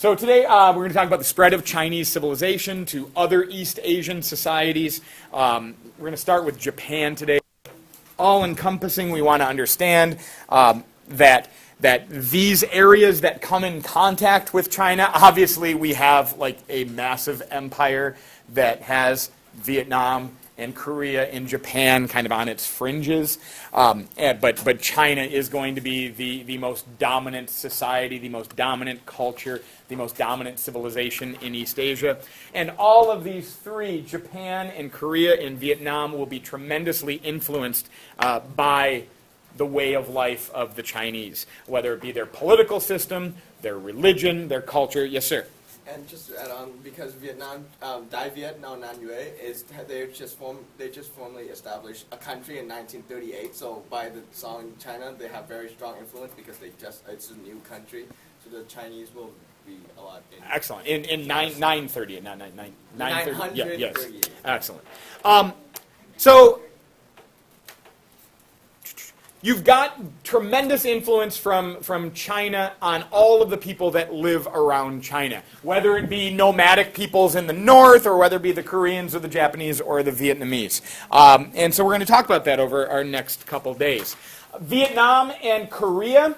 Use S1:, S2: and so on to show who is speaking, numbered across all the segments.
S1: So today we're going to talk about the spread of Chinese civilization to other East Asian societies. We're going to start with Japan today. All-encompassing, we want to understand that these areas that come in contact with China, obviously we have like a massive empire that has Vietnam and Korea and Japan kind of on its fringes. But China is going to be the most dominant society, the most dominant culture, the most dominant civilization in East Asia. And all of these three, Japan and Korea and Vietnam, will be tremendously influenced by the way of life of the Chinese, whether it be their political system, their religion, their culture. Yes, sir.
S2: And just to add on, because Vietnam, Dai Viet, now Nan Yue, they just formally established a country in 1938. So by the song in China, they have very strong influence because it's a new country. So the Chinese will be a lot.
S1: Excellent. In 938, not 930. Yeah, yes. Excellent. So you've got tremendous influence from China on all of the people that live around China, whether it be nomadic peoples in the north, or whether it be the Koreans or the Japanese or the Vietnamese. And so we're going to talk about that over our next couple days. Vietnam and Korea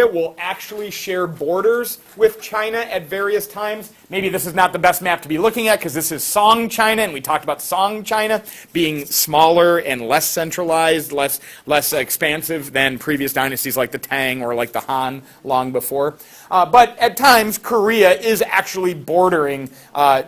S1: will actually share borders with China at various times. Maybe this is not the best map to be looking at because this is Song China, and we talked about Song China being smaller and less centralized, less expansive than previous dynasties like the Tang or like the Han long before. But at times, Korea is actually bordering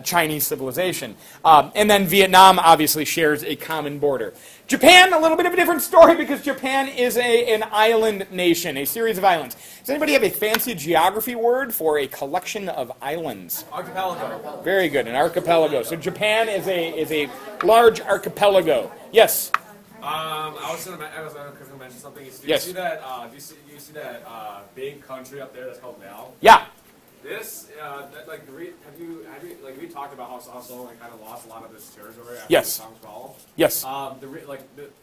S1: Chinese civilization. And then Vietnam obviously shares a common border. Japan, a little bit of a different story because Japan is an island nation, a series of islands. Does anybody have a fancy geography word for a collection of islands?
S3: Archipelago.
S1: Very good, an archipelago. So Japan is a large archipelago. Yes?
S3: I was going to mention something. Do you see that big country up there that's called Laos?
S1: Yeah.
S3: This, we talked about how Seoul kind of lost a lot of this territory after
S1: Yes.
S3: the Song's fall.
S1: Yes.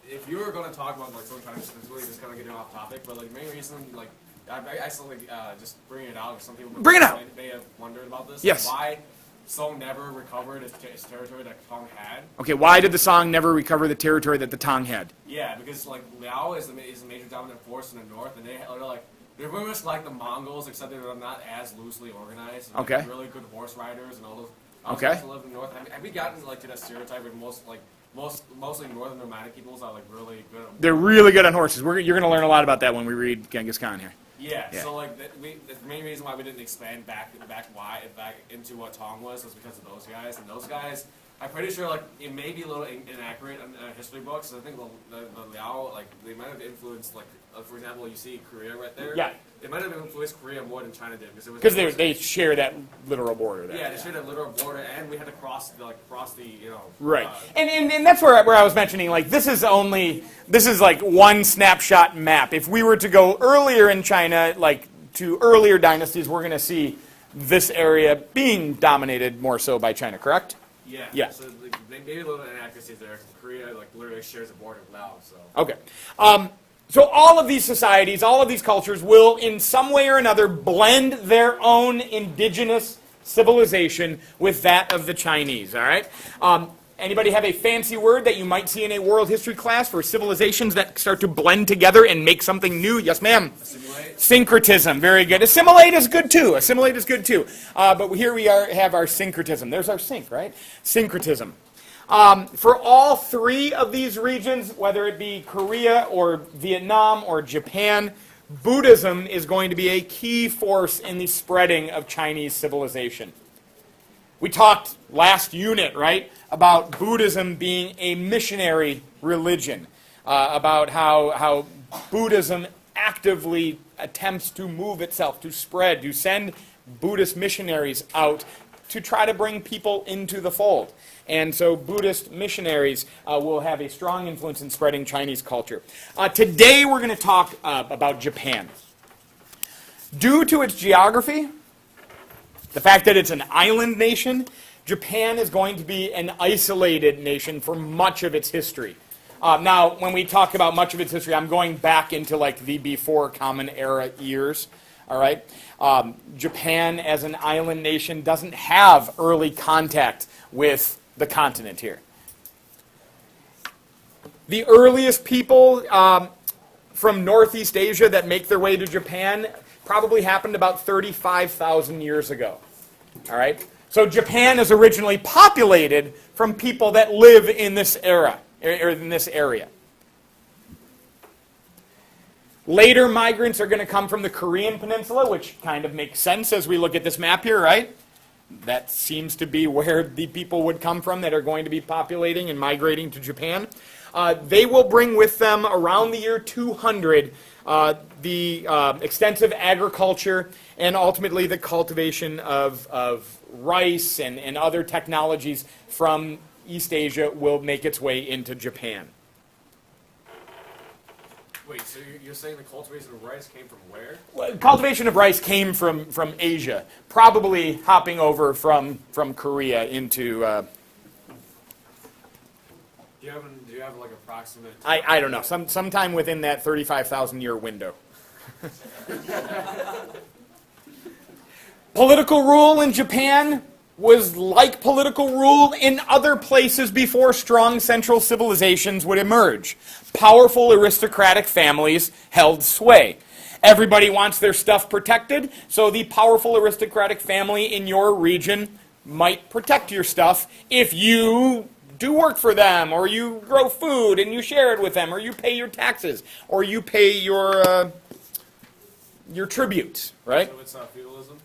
S3: If you were going to talk about Seoul China specifically, just kind of getting off topic, but the main reason, I still just bringing it out because some people may have wondered about this.
S1: Yes.
S3: Why Song never recovered its territory that Tang had.
S1: Okay, why did the Song never recover the territory that the Tang had?
S3: Yeah, because Liao is a major dominant force in the north, and they're very much like the Mongols, except they're not as loosely organized. And,
S1: okay.
S3: Really good horse riders and all those.
S1: Okay.
S3: Live in the north. Have we gotten to that stereotype where mostly northern nomadic peoples are really good?
S1: They're really good on horses. You're going to learn a lot about that when we read Genghis Khan here.
S3: Yeah. So the main reason why we didn't expand back into what Tong was because of those guys. And those guys, I'm pretty sure it may be a little inaccurate in history books. I think the Liao they might have influenced for example, you see Korea right there.
S1: Yeah.
S3: It might have influenced Korea more than China did
S1: because they share that literal border there.
S3: Yeah, they share that literal border, and we had to cross the
S1: Right, and that's where I was mentioning this is one snapshot map. If we were to go earlier in China, to earlier dynasties, we're going to see this area being dominated more so by China. Correct?
S3: Yeah.
S1: Yeah.
S3: So maybe a little inaccuracy there. Korea literally shares a border with Laos. So.
S1: Okay. So all of these societies, all of these cultures will, in some way or another, blend their own indigenous civilization with that of the Chinese, all right? Anybody have a fancy word that you might see in a world history class for civilizations that start to blend together and make something new? Yes, ma'am?
S3: Assimilate.
S1: Syncretism, very good. Assimilate is good, too. But here we have our syncretism. There's our sync, right? Syncretism. For all three of these regions, whether it be Korea or Vietnam or Japan, Buddhism is going to be a key force in the spreading of Chinese civilization. We talked last unit, right, about Buddhism being a missionary religion, about how Buddhism actively attempts to move itself, to spread, to send Buddhist missionaries out to try to bring people into the fold. And so Buddhist missionaries will have a strong influence in spreading Chinese culture. Today we're going to talk about Japan. Due to its geography, the fact that it's an island nation, Japan is going to be an isolated nation for much of its history. Now, when we talk about much of its history, I'm going back into the before Common Era years. All right? Japan, as an island nation, doesn't have early contact with the continent here. The earliest people from Northeast Asia that make their way to Japan probably happened about 35,000 years ago. All right? So Japan is originally populated from people that live in this era, or in this area. Later migrants are going to come from the Korean Peninsula, which kind of makes sense as we look at this map here, right? That seems to be where the people would come from that are going to be populating and migrating to Japan. They will bring with them around the year 200 the extensive agriculture and ultimately the cultivation of rice and other technologies from East Asia will make its way into Japan.
S3: Wait, so you're saying the cultivation of rice came from where?
S1: Well, cultivation of rice came from Asia, probably hopping over from Korea into...
S3: Do you have like approximate...
S1: I don't know, sometime within that 35,000 year window. Political rule in Japan was like political rule in other places before strong central civilizations would emerge. Powerful aristocratic families held sway. Everybody wants their stuff protected, so the powerful aristocratic family in your region might protect your stuff if you do work for them, or you grow food and you share it with them, or you pay your taxes, or you pay your tributes, right?
S3: So it's feudalism?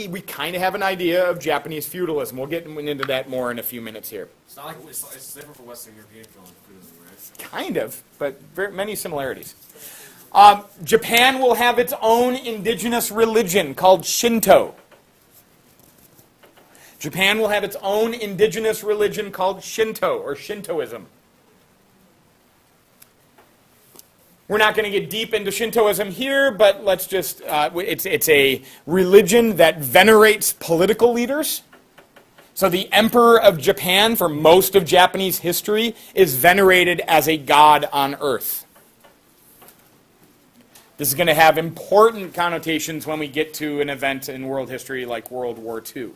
S1: We kind of have an idea of Japanese feudalism. We'll get into that more in a few minutes here.
S3: It's not like it's different from Western European feudalism, right?
S1: Kind of, but many similarities. Japan will have its own indigenous religion called Shinto. Japan will have its own indigenous religion called Shinto, or Shintoism. We're not going to get deep into Shintoism here, but let's just, it's a religion that venerates political leaders. So the Emperor of Japan, for most of Japanese history, is venerated as a god on earth. This is going to have important connotations when we get to an event in world history like World War II.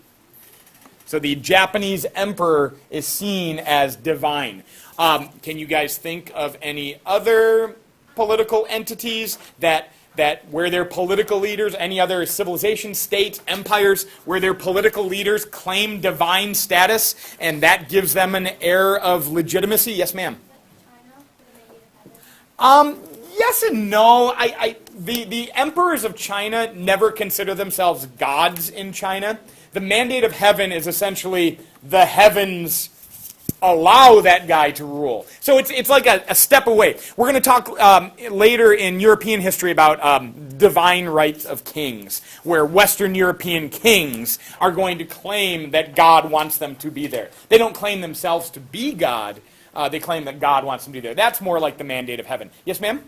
S1: So the Japanese emperor is seen as divine. Can you guys think of any other political entities that where their political leaders, any other civilization, states, empires, where their political leaders claim divine status, and that gives them an air of legitimacy? Yes, ma'am. Yes and no. The emperors of China never consider themselves gods in China. The mandate of heaven is essentially the heavens allow that guy to rule. So it's like a step away. We're going to talk later in European history about divine rights of kings, where Western European kings are going to claim that God wants them to be there. They don't claim themselves to be God. They claim that God wants them to be there. That's more like the mandate of heaven. Yes, ma'am?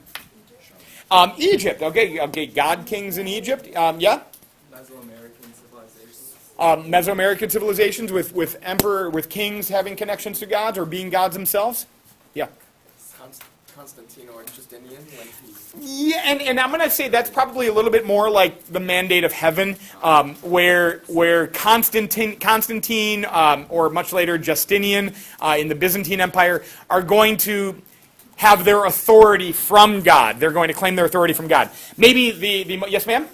S1: Egypt. Okay, God kings in Egypt. Yeah? Mesoamerican civilizations with kings having connections to gods or being gods themselves. Yeah.
S2: Constantine or Justinian when
S1: Yeah, and I'm going to say that's probably a little bit more like the mandate of heaven, where Constantine or much later Justinian in the Byzantine Empire are going to have their authority from God. They're going to claim their authority from God. Maybe the yes, ma'am?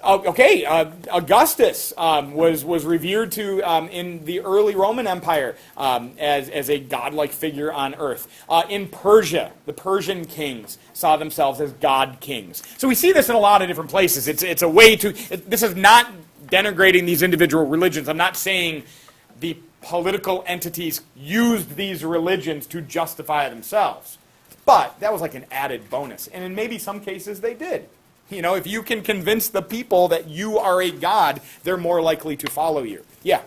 S1: Okay, Augustus was revered to in the early Roman Empire as a godlike figure on earth. In Persia, the Persian kings saw themselves as god kings. So we see this in a lot of different places. It's a way to. This is not denigrating these individual religions. I'm not saying the political entities used these religions to justify themselves, but that was like an added bonus, and in maybe some cases they did. You know, if you can convince the people that you are a god, they're more likely to follow you. Yeah.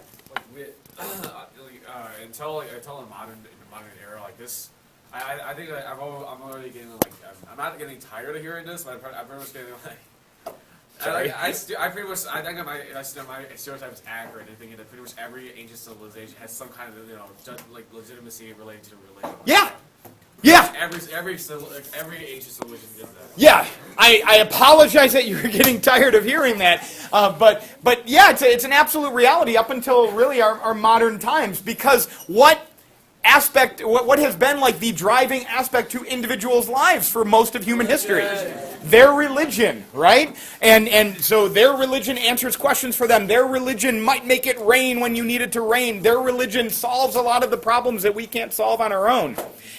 S3: Until the modern era, like this, I think I'm already getting like I'm not getting tired of hearing this, but I'm pretty much getting like.
S1: Sorry.
S3: I pretty much I think my stereotype is accurate in thinking that pretty much every ancient civilization has some kind of like legitimacy related to religion.
S1: Yeah. Yeah.
S3: Every ancient civilization did that.
S1: Yeah, I apologize that you're getting tired of hearing that, but yeah, it's an absolute reality up until really our modern times, because what has been like the driving aspect to individuals' lives for most of human history? Their religion, right? And so their religion answers questions for them. Their religion might make it rain when you need it to rain. Their religion solves a lot of the problems that we can't solve on our own.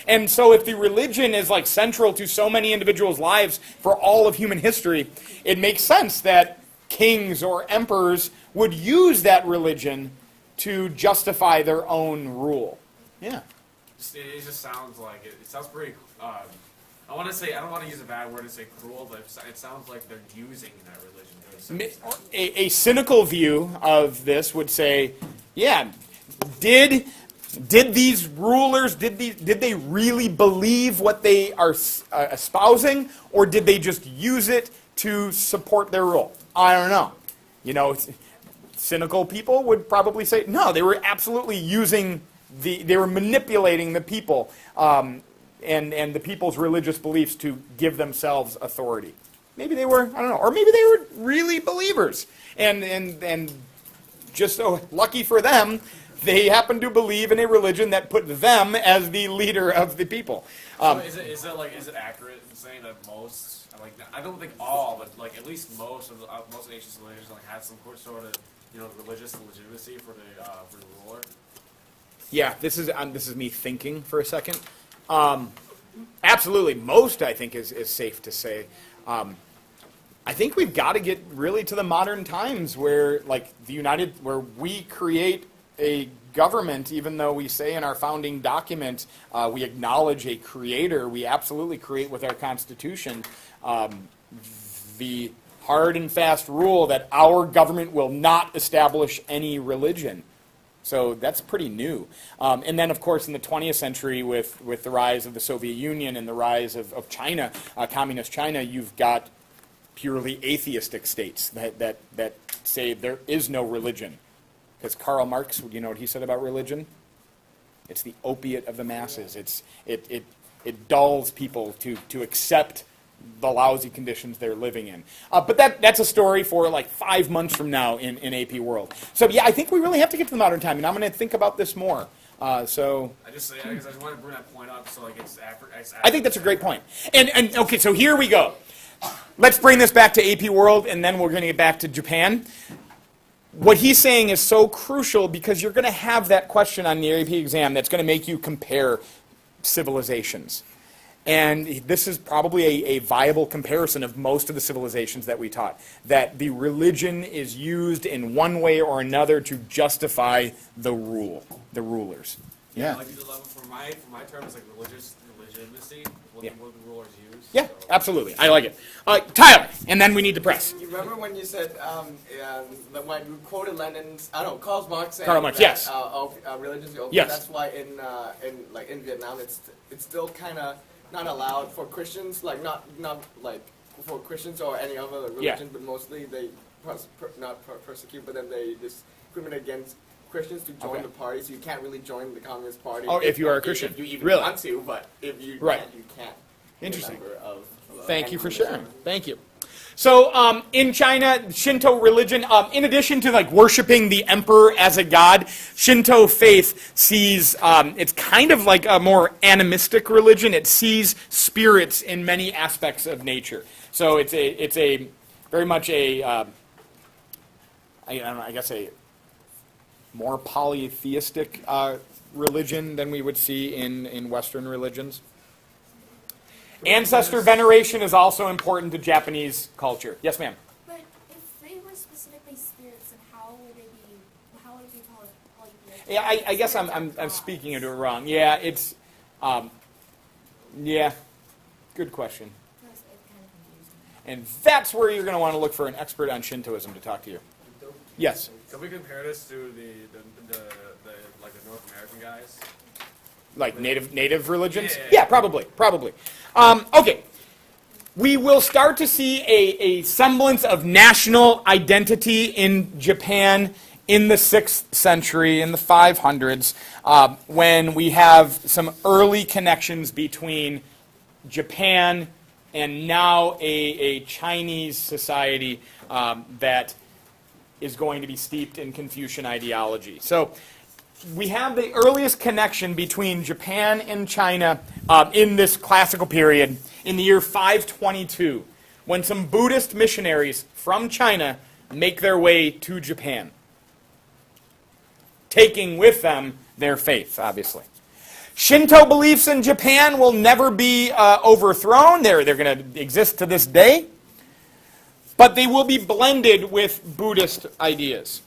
S1: And so if the religion is like central to so many individuals' lives for all of human history, it makes sense that kings or emperors would use that religion to justify their own rule. Yeah.
S3: It just sounds like it sounds pretty. I want to say, I don't want to use a bad word to say cruel, but it sounds like they're using that religion.
S1: A cynical view of this would say, yeah, did these rulers, did they really believe what they are espousing, or did they just use it to support their rule? I don't know. You know, cynical people would probably say, no, they were absolutely using they were manipulating the people and the people's religious beliefs to give themselves authority. Maybe they were, I don't know, or maybe they were really believers, and just so lucky for them, they happen to believe in a religion that put them as the leader of the people.
S3: So is it accurate in saying that most, like, I don't think all, but like at least most of ancient civilizations like had some sort of religious legitimacy for the ruler?
S1: Yeah, this is me thinking for a second. Absolutely, most I think is safe to say. I think we've got to get really to the modern times where, like where we create a government, even though we say in our founding document we acknowledge a creator. We absolutely create with our Constitution the hard and fast rule that our government will not establish any religion. So that's pretty new. And then, of course, in the 20th century, with the rise of the Soviet Union and the rise of China, communist China, you've got purely atheistic states that say there is no religion. Because Karl Marx, you know what he said about religion? It's the opiate of the masses. It dulls people to accept the lousy conditions they're living in. But that's a story for like 5 months from now in AP World. So yeah, I think we really have to get to the modern time, and I'm going to think about this more. I just want to bring that point up, so like it's accurate. I think that's a great point. And okay, so here we go. Let's bring this back to AP World, and then we're going to get back to Japan. What he's saying is so crucial because you're going to have that question on the AP exam that's going to make you compare civilizations. And this is probably a viable comparison of most of the civilizations that we taught, that the religion is used in one way or another to justify the rulers. Yeah.
S3: Like for my terms, like religious legitimacy, what the rulers use.
S1: Yeah, absolutely. I like it. Tyler, and then we need to press.
S2: You remember when you said, when you quoted Lenin's, Karl Marx saying
S1: Karl Marx, yes.
S2: Religions are open.
S1: Yes.
S2: That's why in Vietnam it's still kind of not allowed for Christians, like not like for Christians or any other religion, but mostly they not persecute, but then they discriminate against Christians to join the party. So you can't really join the Communist Party.
S1: Oh, if you are a Christian,
S2: if you even
S1: really?
S2: want to, but if you you can't.
S1: Interesting. Thank you for sharing. Thank you. So in China, Shinto religion, in addition to like worshiping the emperor as a god, Shinto faith sees, it's kind of like a more animistic religion. It sees spirits in many aspects of nature. So it's a very much I guess a more polytheistic religion than we would see in Western religions. Ancestor veneration is also important to Japanese culture. Yes, ma'am.
S4: But if they were specifically spirits, then how would it be polytheistic?
S1: Yeah, I guess I'm speaking into it wrong. Yeah, it's good question. And that's where you're going to want to look for an expert on Shintoism to talk to you. Yes.
S3: Can we compare this to the North American guys?
S1: Like native religions?
S3: Yeah,
S1: probably. Okay. We will start to see a semblance of national identity in Japan in the 6th century, in the 500s, when we have some early connections between Japan and now a Chinese society that is going to be steeped in Confucian ideology. So we have the earliest connection between Japan and China in this classical period in the year 522, when some Buddhist missionaries from China make their way to Japan, taking with them their faith, obviously. Shinto beliefs in Japan will never be overthrown. They're going to exist to this day. But they will be blended with Buddhist ideas.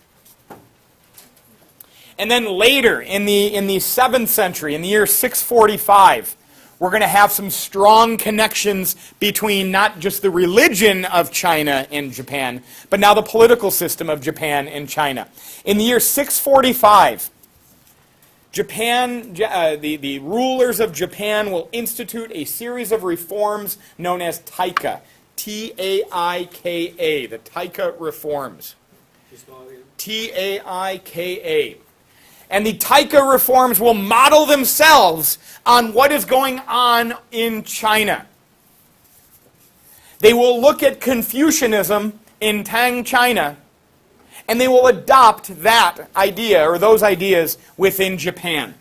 S1: And then later, in the 7th century, in the year 645, we're going to have some strong connections between not just the religion of China and Japan, but now the political system of Japan and China. In the year 645, Japan, the rulers of Japan will institute a series of reforms known as taika. T-A-I-K-A, the Taika reforms. T-A-I-K-A. And the Taika reforms will model themselves on what is going on in China. They will look at Confucianism in Tang China, and they will adopt that idea or those ideas within Japan.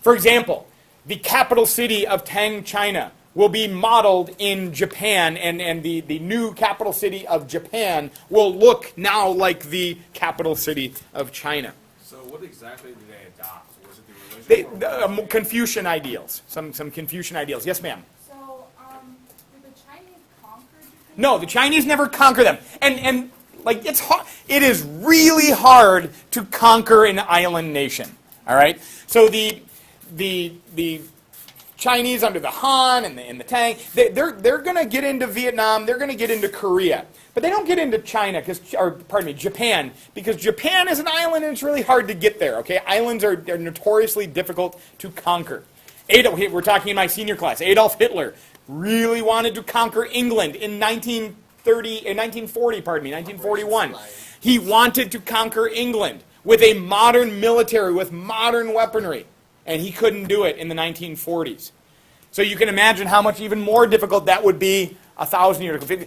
S1: For example, the capital city of Tang China will be modeled in Japan, and the new capital city of Japan will look now like the capital city of China.
S3: So what exactly did they adopt? Was it the religion?
S1: Confucian ideals. Some Confucian ideals. Yes, ma'am?
S4: So, did the Chinese conquer Japan?
S1: No, the Chinese never conquer them. And like, it's hard. It is really hard to conquer an island nation. All right? So the Chinese under the Han and the Tang, they're going to get into Vietnam, they're going to get into Korea. But they don't get into Japan, because Japan is an island and it's really hard to get there, okay? Islands are notoriously difficult to conquer. We're talking in my senior class. Adolf Hitler really wanted to conquer England in 1941. He wanted to conquer England with a modern military, with modern weaponry. And he couldn't do it in the 1940s. So you can imagine how much even more difficult that would be 1,000 years ago.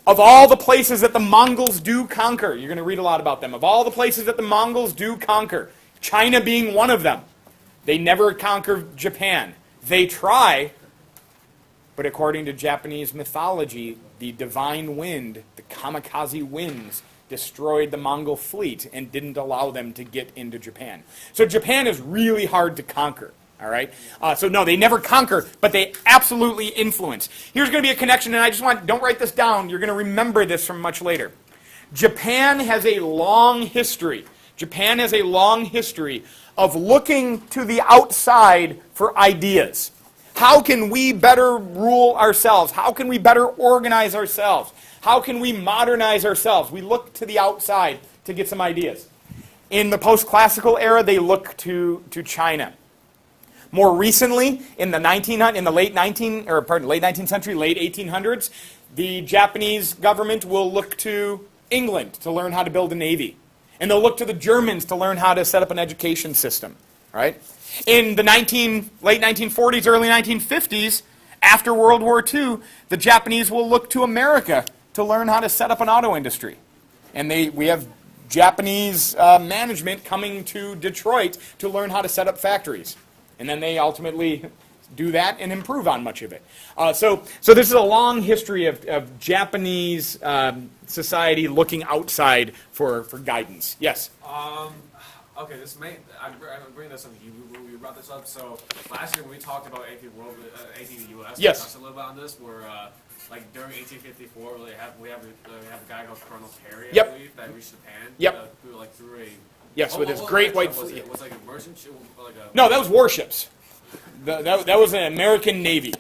S1: Of all the places that the Mongols do conquer, you're going to read a lot about them. Of all the places that the Mongols do conquer, China being one of them, they never conquer Japan. They try, but according to Japanese mythology, the divine wind, the kamikaze winds, destroyed the Mongol fleet and didn't allow them to get into Japan. So Japan is really hard to conquer, all right? So no, they never conquer, but they absolutely influence. Here's going to be a connection, and don't write this down. You're going to remember this from much later. Japan has a long history. Japan has a long history of looking to the outside for ideas. How can we better rule ourselves? How can we better organize ourselves? How can we modernize ourselves? We look to the outside to get some ideas. In the post-classical era, they look to China. More recently, in the late 19th century, late 1800s, the Japanese government will look to England to learn how to build a navy. And they'll look to the Germans to learn how to set up an education system. Right? In the late 1940s, early 1950s, after World War II, the Japanese will look to America to learn how to set up an auto industry. And we have Japanese management coming to Detroit to learn how to set up factories. And then they ultimately do that and improve on much of it. So this is a long history of Japanese society looking outside for guidance. Yes?
S3: Okay, I'm bringing this up. We brought this up. So last year when we talked about AP the US,
S1: yes,
S3: we touched a little bit on this. Where like during 1854, we have a guy called Colonel Perry, I believe, that reached Japan.
S1: Yep.
S3: Through a
S1: with his great white fleet.
S3: It was like a merchant ship,
S1: No, that was warships. That was an American Navy.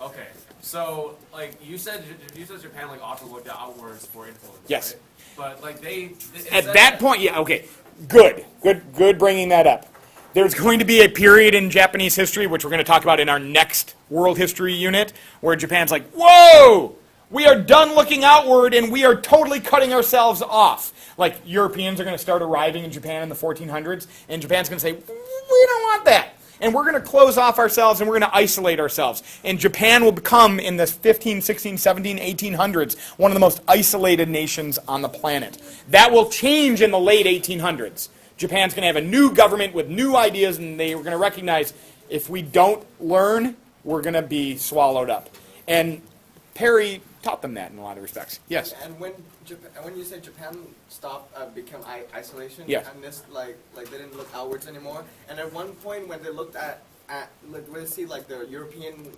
S3: Okay, so like you said Japan ought to look outwards for influence.
S1: Yes.
S3: Right? But like
S1: at that point, yeah, okay. Good bringing that up. There's going to be a period in Japanese history, which we're going to talk about in our next world history unit, where Japan's like, whoa, we are done looking outward and we are totally cutting ourselves off. Like Europeans are going to start arriving in Japan in the 1400s, and Japan's going to say, we don't want that. And we're going to close off ourselves, and we're going to isolate ourselves. And Japan will become, in the 15, 16, 17, 1800s, one of the most isolated nations on the planet. That will change in the late 1800s. Japan's going to have a new government with new ideas, and they are going to recognize if we don't learn, we're going to be swallowed up. And Perry taught them that in a lot of respects. Yes?
S2: And when you say Japan stopped, became isolation,
S1: Yeah.
S2: and this like they didn't look outwards anymore. And at one point when they looked at like when they see like the European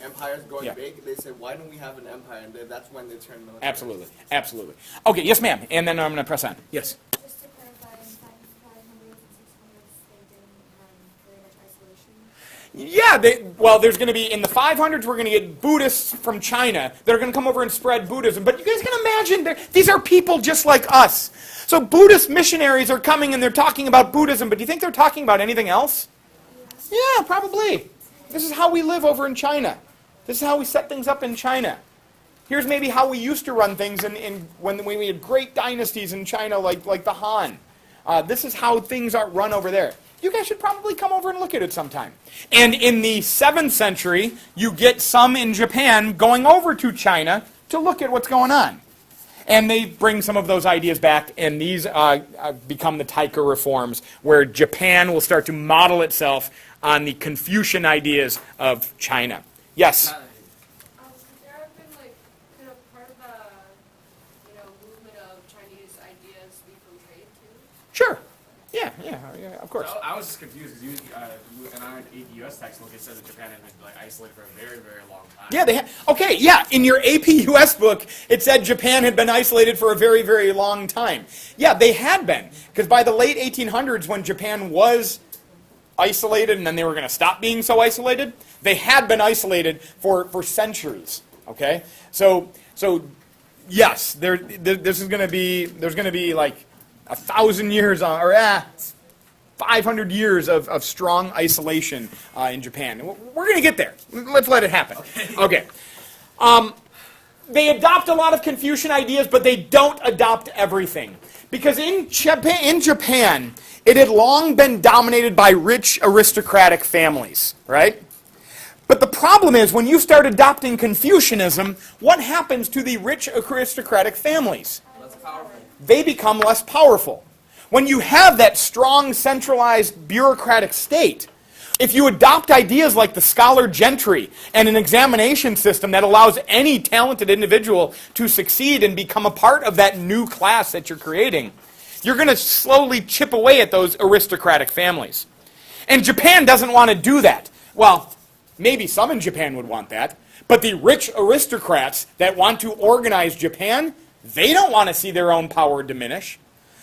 S2: empires going
S1: Yeah.
S2: big, they said, why don't we have an empire? And that's when they turned military.
S1: Absolutely. Absolutely. Okay, yes, ma'am. And then I'm going to press on. Yes?
S4: Just to clarify, in 500s and 600s, they didn't very much isolation.
S1: Yeah, well, there's going to be, in the 500s, we're going to get Buddhists from China that are going to come over and spread Buddhism. But you guys can imagine, these are people just like us. So Buddhist missionaries are coming and they're talking about Buddhism, but do you think they're talking about anything else? Yeah, probably. This is how we live over in China. This is how we set things up in China. Here's maybe how we used to run things when we had great dynasties in China like the Han. This is how things are run over there. You guys should probably come over and look at it sometime. And in the 7th century, you get some in Japan going over to China to look at what's going on. And they bring some of those ideas back, and these become the Taika reforms, where Japan will start to model itself on the Confucian ideas of China. Yes?
S5: Could there have been could a part of the movement of Chinese ideas be from trade too?
S1: Sure. Yeah, of course.
S3: So I was just confused because in our U.S. textbook it said that Japan had been isolated for a very, very long time.
S1: Yeah, they okay, yeah, in your AP US book, it said Japan had been isolated for a very, very long time. Yeah, they had been, because by the late 1800s, when Japan was isolated and then they were going to stop being so isolated, they had been isolated for centuries, okay? So yes, there's going to be like 1,000 years or 500 years of strong isolation in Japan. We're going to get there. Let's let it happen. Okay. They adopt a lot of Confucian ideas, but they don't adopt everything. Because in Japan, it had long been dominated by rich aristocratic families, right? But the problem is, when you start adopting Confucianism, what happens to the rich aristocratic families?
S5: Less powerful.
S1: They become less powerful. When you have that strong, centralized, bureaucratic state, if you adopt ideas like the scholar gentry and an examination system that allows any talented individual to succeed and become a part of that new class that you're creating, you're going to slowly chip away at those aristocratic families. And Japan doesn't want to do that. Well, maybe some in Japan would want that, but the rich aristocrats that want to organize Japan, they don't want to see their own power diminish.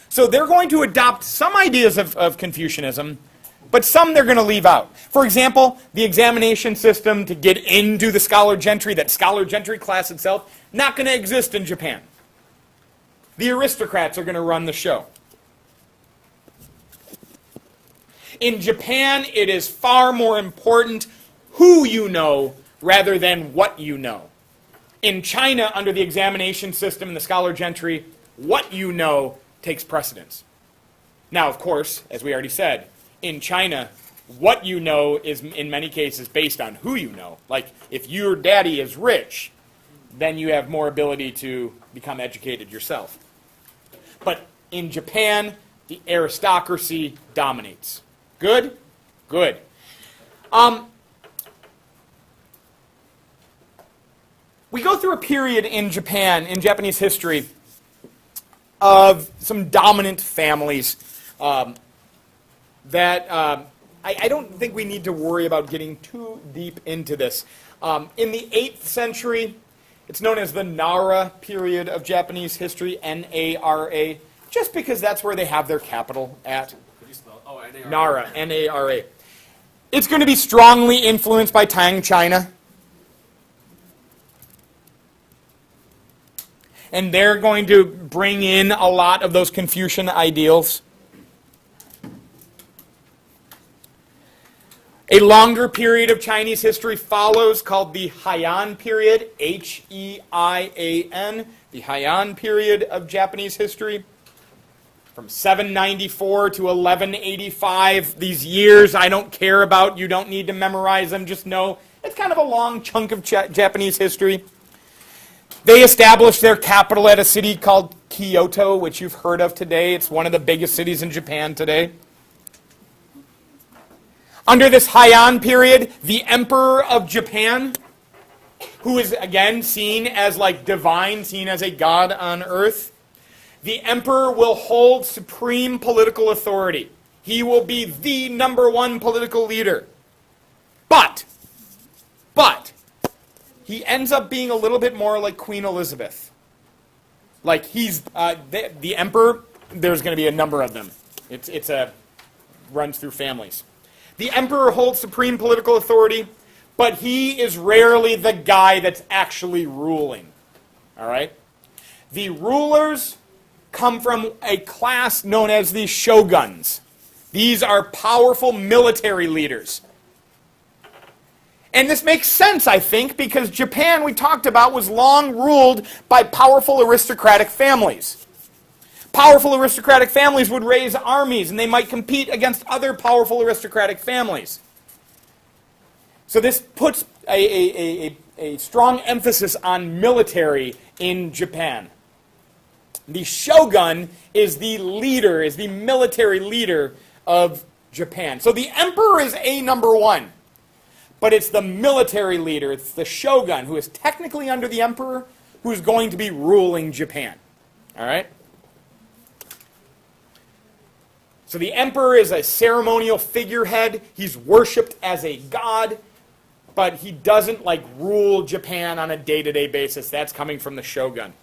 S1: So they're going to adopt some ideas of Confucianism, but some they're going to leave out. For example, the examination system to get into the scholar gentry, that scholar gentry class itself, not going to exist in Japan. The aristocrats are going to run the show. In Japan, it is far more important who you know rather than what you know. In China, under the examination system and the scholar gentry, what you know takes precedence. Now, of course, as we already said, in China, what you know is in many cases based on who you know. Like, if your daddy is rich, then you have more ability to become educated yourself. But in Japan, the aristocracy dominates. Good? Good. We go through a period in Japan, in Japanese history, of some dominant families that I don't think we need to worry about getting too deep into this. In the 8th century, it's known as the Nara period of Japanese history, N-A-R-A, just because that's where they have their capital at.
S3: Could you spell? Oh, N-A-R-A.
S1: Nara, N-A-R-A. It's going to be strongly influenced by Tang China. And they're going to bring in a lot of those Confucian ideals. A longer period of Chinese history follows called the Heian period, H-E-I-A-N, the Heian period of Japanese history. from 794 to 1185. These years I don't care about. You don't need to memorize them. Just know it's kind of a long chunk of Japanese history. They established their capital at a city called Kyoto, which you've heard of today. It's one of the biggest cities in Japan today. Under this Heian period, the Emperor of Japan, who is again seen as like divine, seen as a god on earth, the emperor will hold supreme political authority. He will be the number one political leader. But, he ends up being a little bit more like Queen Elizabeth. Like he's, the emperor, there's going to be a number of them. It's runs through families. The emperor holds supreme political authority, but he is rarely the guy that's actually ruling. All right? The rulers come from a class known as the shoguns. These are powerful military leaders. And this makes sense, I think, because Japan, we talked about, was long ruled by powerful aristocratic families. Powerful aristocratic families would raise armies, and they might compete against other powerful aristocratic families. So this puts a strong emphasis on military in Japan. The shogun is the leader, is the military leader of Japan. So the emperor is number one. But it's the military leader, it's the shogun, who is technically under the emperor, who is going to be ruling Japan. All right? So the emperor is a ceremonial figurehead. He's worshipped as a god, but he doesn't like rule Japan on a day-to-day basis. That's coming from the shogun.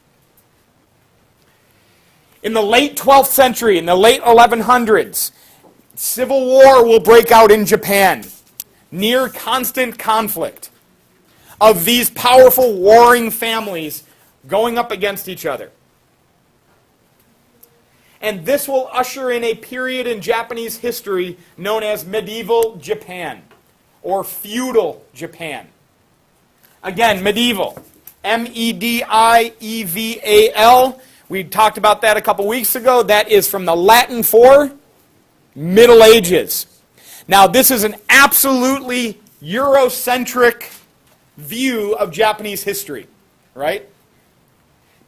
S1: In the late 12th century, in the late 1100s, civil war will break out in Japan. Near constant conflict of these powerful warring families going up against each other. And this will usher in a period in Japanese history known as medieval Japan, or feudal Japan. Again, medieval. M-E-D-I-E-V-A-L. We talked about that a couple weeks ago. That is from the Latin for Middle Ages. Now, this is an absolutely Eurocentric view of Japanese history, right?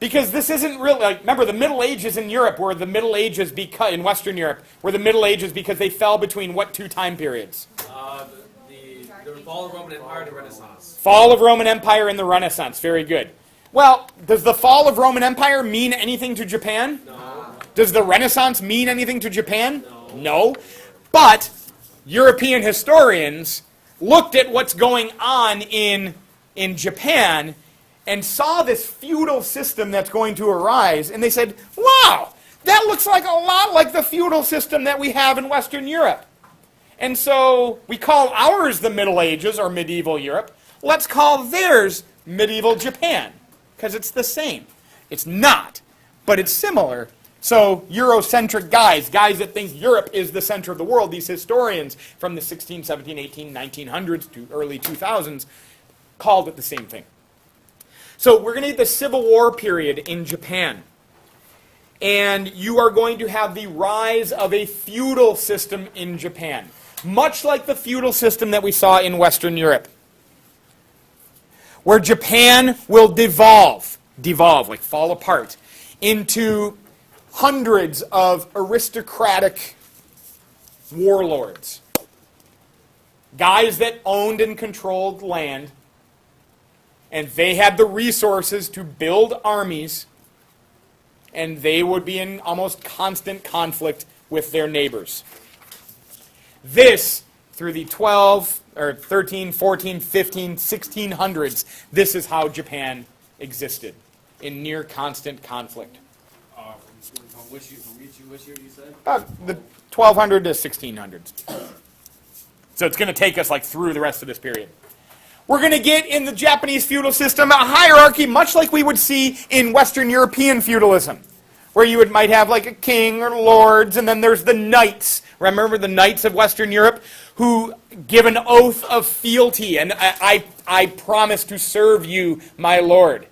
S1: Because this isn't really, like, remember, the Middle Ages in Europe were the Middle Ages because, in Western Europe, were the Middle Ages because they fell between what two time periods?
S3: The fall of Roman Empire and the Renaissance.
S1: Fall of Roman Empire and the Renaissance. Very good. Well, does the fall of Roman Empire mean anything to Japan?
S3: No.
S1: Does the Renaissance mean anything to Japan?
S3: No.
S1: But European historians looked at what's going on in Japan and saw this feudal system that's going to arise, and they said, wow, that looks like a lot like the feudal system that we have in Western Europe. And so we call ours the Middle Ages or medieval Europe. Let's call theirs medieval Japan, because it's the same. It's not, but it's similar. So Eurocentric guys that think Europe is the center of the world, these historians from the 16, 17, 18, 1900s to early 2000s called it the same thing. So we're going to get the Civil War period in Japan. And you are going to have the rise of a feudal system in Japan, much like the feudal system that we saw in Western Europe, where Japan will devolve, like fall apart, into hundreds of aristocratic warlords. Guys that owned and controlled land, and they had the resources to build armies, and they would be in almost constant conflict with their neighbors. This, through the 13, 14, 15, 1600s, this is how Japan existed, in near constant conflict.
S3: Which year you said?
S1: About the 1200 to 1600s. So it's going to take us like through the rest of this period. We're going to get in the Japanese feudal system a hierarchy much like we would see in Western European feudalism, where you might have like a king or lords, and then there's the knights. Remember the knights of Western Europe who give an oath of fealty, and I promise to serve you, my lord.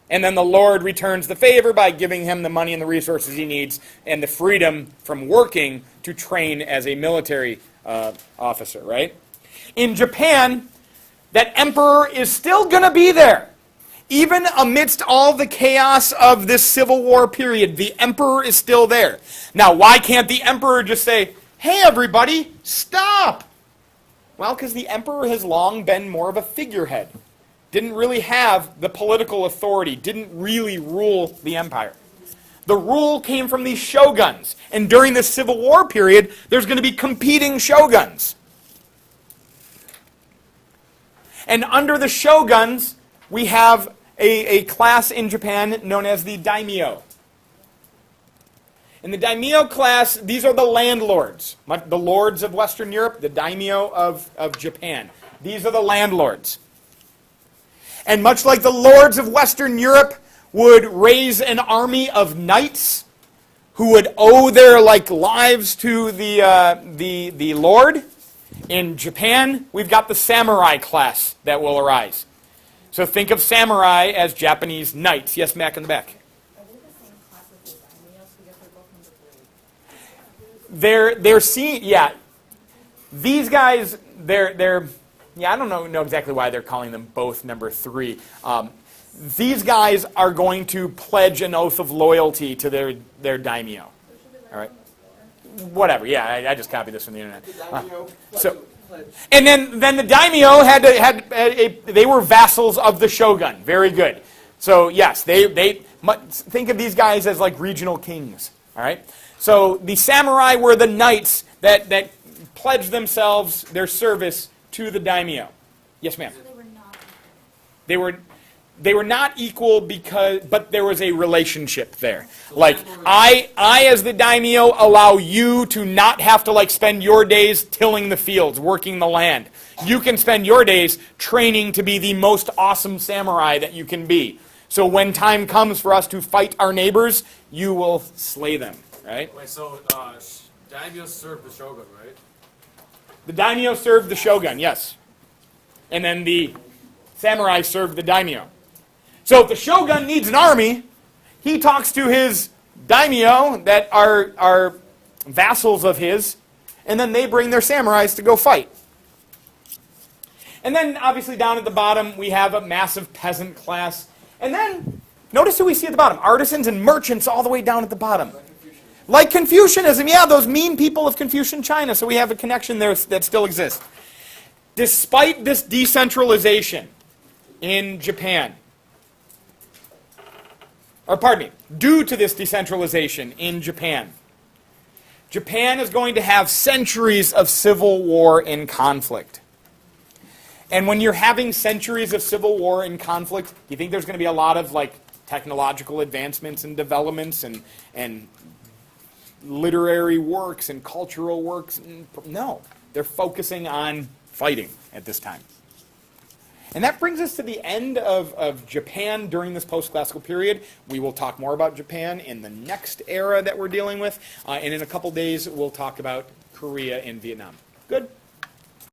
S1: And then the Lord returns the favor by giving him the money and the resources he needs and the freedom from working to train as a military officer, right? In Japan, that emperor is still going to be there. Even amidst all the chaos of this Civil War period, the emperor is still there. Now, why can't the emperor just say, hey, everybody, stop? Well, because the emperor has long been more of a figurehead. Didn't really have the political authority, didn't really rule the empire. The rule came from these shoguns. And during the Civil War period, there's going to be competing shoguns. And under the shoguns, we have a class in Japan known as the daimyo. In the daimyo class, these are the landlords. The lords of Western Europe, the daimyo of Japan. These are the landlords. And much like the lords of Western Europe would raise an army of knights who would owe their lives to the lord, in Japan, we've got the samurai class that will arise. So think of samurai as Japanese knights. Yes, Mac in the back.
S6: Are they the same class as the daimyos? Because they're both number 3.
S1: They're seen, yeah. These guys, they're I don't know exactly why they're calling them both number 3. These guys are going to pledge an oath of loyalty to their daimyo. All right. Whatever. Yeah, I just copied this from the internet. And then the daimyo they were vassals of the shogun. Very good. So yes, they think of these guys as like regional kings. All right. So the samurai were the knights that pledged themselves their service to the daimyo. Yes, ma'am.
S4: So they were not.
S1: They were not equal but there was a relationship there. Like I as the daimyo allow you to not have to spend your days tilling the fields, working the land. You can spend your days training to be the most awesome samurai that you can be. So when time comes for us to fight our neighbors, you will slay them, right?
S3: Wait, so daimyo served the shogun, right?
S1: The daimyo served the shogun, yes. And then the samurai served the daimyo. So if the shogun needs an army, he talks to his daimyo that are vassals of his, and then they bring their samurais to go fight. And then obviously down at the bottom we have a massive peasant class. And then notice who we see at the bottom. Artisans and merchants all the way down at the bottom. Like Confucianism, yeah, those mean people of Confucian China. So we have a connection there that still exists. Despite this decentralization in Japan, or pardon me, due to this decentralization in Japan, Japan is going to have centuries of civil war and conflict. And when you're having centuries of civil war and conflict, do you think there's going to be a lot of technological advancements and developments and literary works and cultural works? No, they're focusing on fighting at this time. And that brings us to the end of Japan during this post-classical period. We will talk more about Japan in the next era that we're dealing with. And in a couple days, we'll talk about Korea and Vietnam.